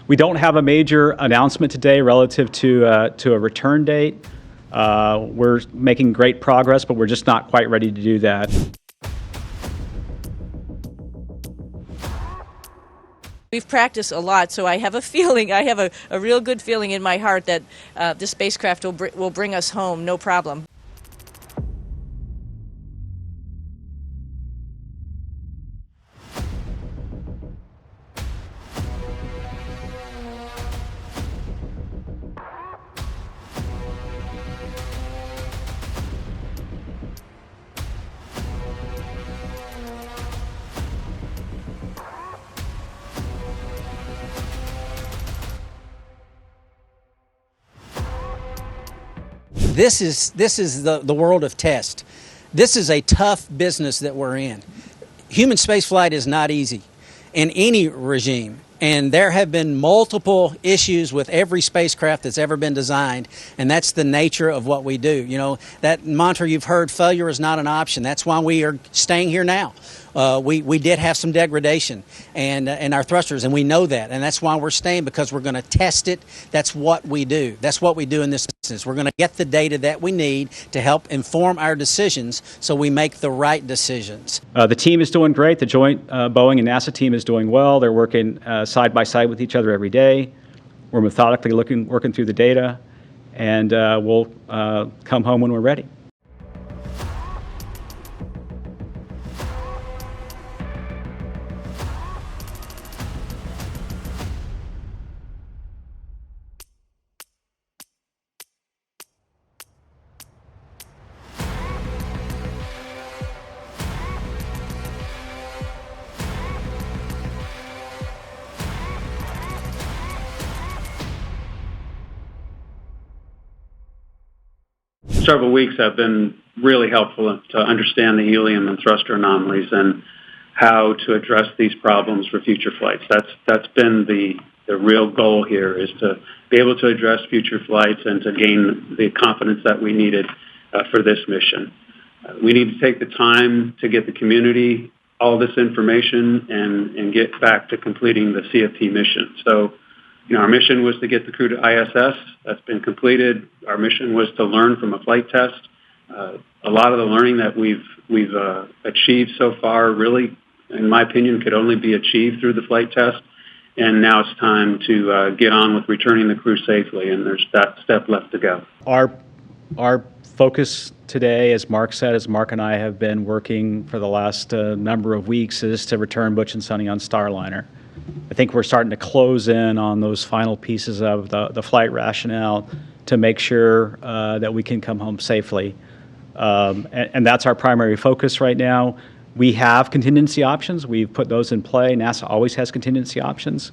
We don't have a major announcement today relative to a return date. We're making great progress, but we're just not quite ready to do that. We've practiced a lot, so I have a feeling, I have a real good feeling in my heart that this spacecraft will bring us home, no problem. This is the world of test. This is a tough business that we're in. Human spaceflight is not easy in any regime. And there have been multiple issues with every spacecraft that's ever been designed, and that's the nature of what we do. You know, that mantra you've heard, failure is not an option. That's why we are staying here now. We did have some degradation and our thrusters, and we know that, and that's why we're staying, because we're going to test it. That's what we do. That's what we do in this business. We're going to get the data that we need to help inform our decisions so we make the right decisions. The team is doing great. The joint Boeing and NASA team is doing well. They're working side by side with each other every day. We're methodically working through the data, and we'll come home when we're ready. Several weeks have been really helpful to understand the helium and thruster anomalies and how to address these problems for future flights. That's been the real goal here, is to be able to address future flights and to gain the confidence that we needed for this mission. We need to take the time to get the community all this information and get back to completing the CFT mission. So, our mission was to get the crew to ISS. That's been completed. Our mission was to learn from a flight test. A lot of the learning that we've achieved so far really, in my opinion, could only be achieved through the flight test. And now it's time to get on with returning the crew safely, and there's that step left to go. Our focus today, as Mark said, as Mark and I have been working for the last number of weeks, is to return Butch and Sunny on Starliner. I think we're starting to close in on those final pieces of the flight rationale to make sure that we can come home safely. And that's our primary focus right now. We have contingency options. We've put those in play. NASA always has contingency options.